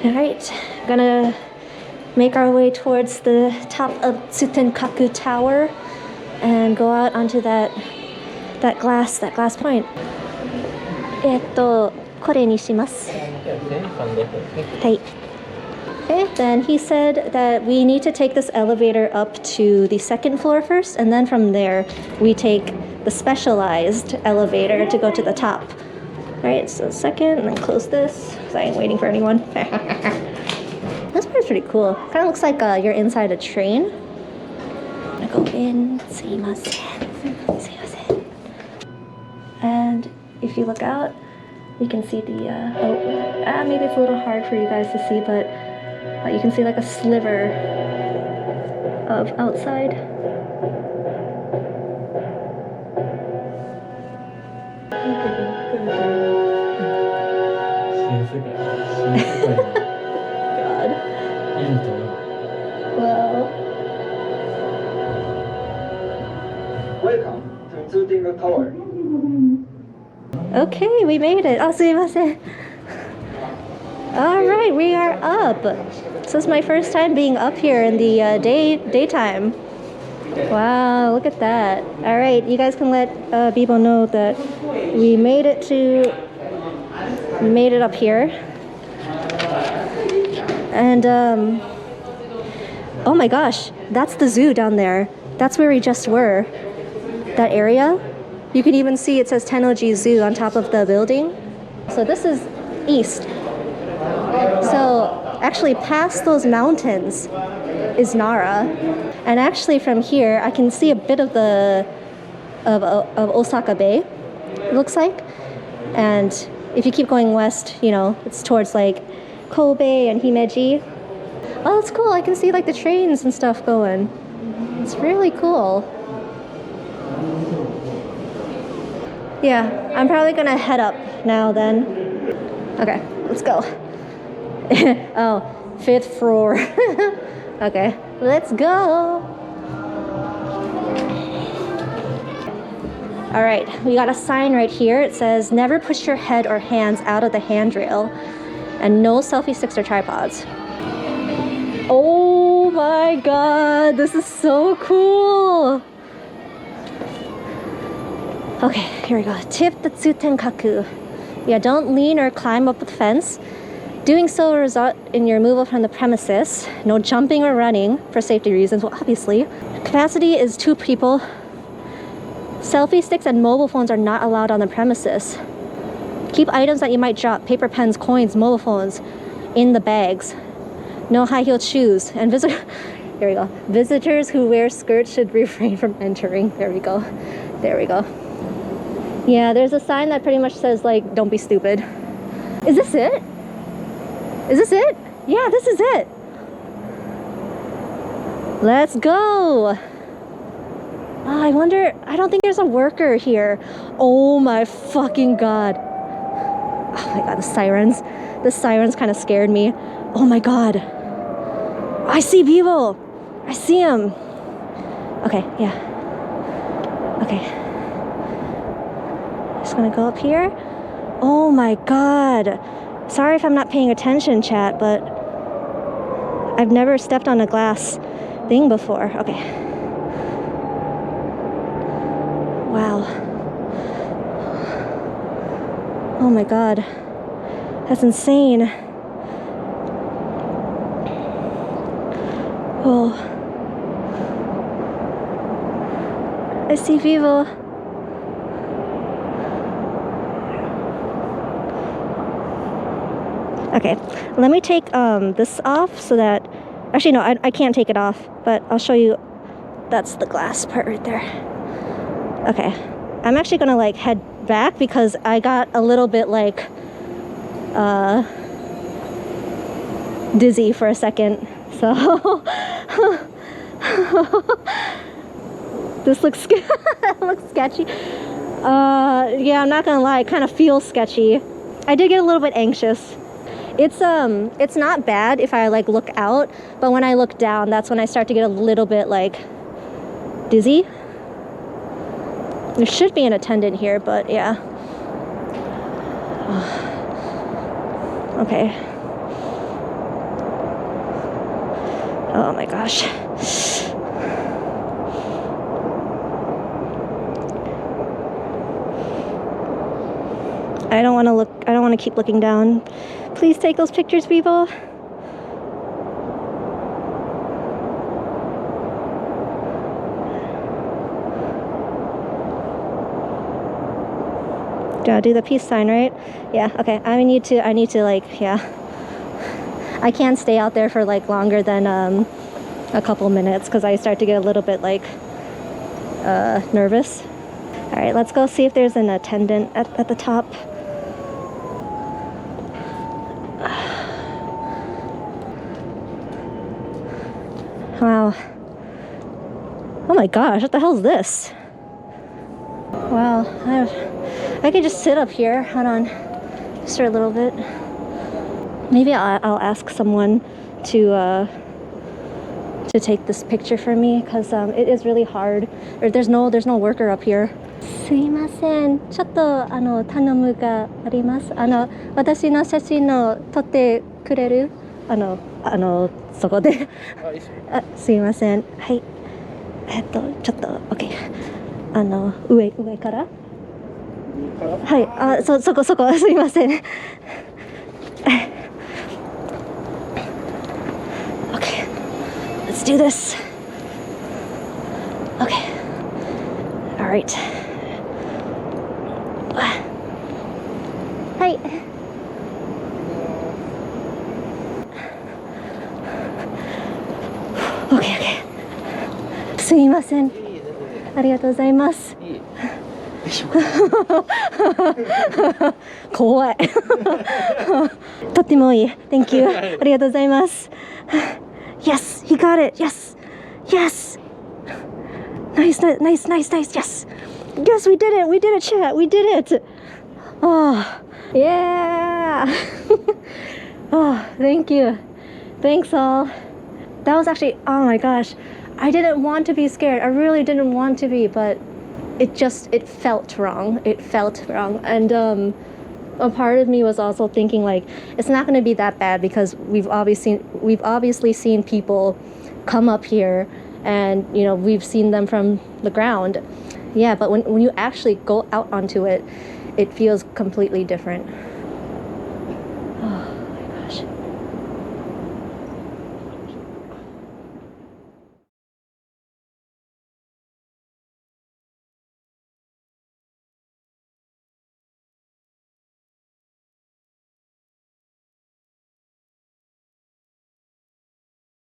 Alright, gonna make our way towards the top of Tsutenkaku Tower and go out onto that glass point. これにします。はい。Okay, then he said that we need to take this elevator up to the second floor first, and then from there we take the specialized elevator to go to the top. Alright, so second, and then close this, because I ain't waiting for anyone. This part's pretty cool. Kind of looks like you're inside a train. I'm gonna go in, and if you look out, you can see the, maybe it's a little hard for you guys to see, but you can see like a sliver of outside. God. Well. Welcome to Tsutenkaku Tower. Okay, we made it. Oh, すいません. All right, we are up. This is my first time being up here in the daytime. Wow, look at that. All right, you guys can let people know that we made it up here. And oh my gosh, that's the zoo down there. That's where we just were. That area. You can even see it says Tennoji Zoo on top of the building. So this is east. So actually past those mountains is Nara. And actually from here I can see a bit of of Osaka Bay, it looks like. And if you keep going west, you know, it's towards like Kobe and Himeji. Oh, that's cool. I can see like the trains and stuff going. It's really cool. Yeah, I'm probably gonna head up now then. Okay, let's go. Oh, 5th floor. Okay, let's go. All right, we got a sign right here. It says, never push your head or hands out of the handrail, and no selfie sticks or tripods. Oh my God, this is so cool. Okay, here we go. Tip the Tsutenkaku. Yeah, don't lean or climb up the fence. Doing so will result in your removal from the premises. No jumping or running for safety reasons, well, obviously. Capacity is 2 people. Selfie sticks and mobile phones are not allowed on the premises. Keep items that you might drop, paper, pens, coins, mobile phones, in the bags. No high-heeled shoes. And here we go. Visitors who wear skirts should refrain from entering. There we go. There we go. Yeah, there's a sign that pretty much says, like, don't be stupid. Is this it? Is this it? Yeah, this is it. Let's go. Oh, I wonder, I don't think there's a worker here. Oh my fucking God. Oh my God, the sirens. The sirens kind of scared me. Oh my God. I see people. I see them. Okay, yeah. Okay. Just gonna go up here. Oh my God. Sorry if I'm not paying attention, chat, but I've never stepped on a glass thing before. Okay. Wow. Oh my God. That's insane. Oh. I see people. Okay, let me take this off so that, actually no, I can't take it off, but I'll show you. That's the glass part right there. Okay, I'm actually gonna like head back because I got a little bit like dizzy for a second, so this looks looks sketchy. Yeah, I'm not gonna lie, it kind of feels sketchy. I did get a little bit anxious. It's not bad if I like look out, but when I look down, that's when I start to get a little bit like dizzy. There should be an attendant here, but yeah. Okay. Oh my gosh. I don't want to keep looking down. Please take those pictures, people. Gotta do the peace sign, right? Yeah, okay. I need to like, yeah. I can't stay out there for like longer than a couple minutes because I start to get a little bit like nervous. All right, let's go see if there's an attendant at the top. Wow. Oh my gosh, what the hell is this? Wow, I could just sit up here. Hold on, just for a little bit. Maybe I'll ask someone to take this picture for me because it is really hard. There's no worker up here. すいません、ちょっと頼むがあります。私の写真を撮ってくれる？そこで。すいません。はい。ちょっと OK。上から？はい。そこすいません。Okay. Let's do this. Okay. All right. Hi. Okay. すいません。ありがとうございます。怖い。とってもいい。Thank you. ありがとうございます。Yes, he got it. Yes. Yes. Nice. Yes. Yes, we did it. We did it, chat. We did it. Oh, yeah. Oh, thank you. Thanks all. That was actually, oh my gosh. I didn't want to be scared. I really didn't want to be, but it felt wrong. It felt wrong. And a part of me was also thinking like, it's not going to be that bad because we've obviously seen people come up here and, you know, we've seen them from the ground. Yeah, but when you actually go out onto it, it feels completely different.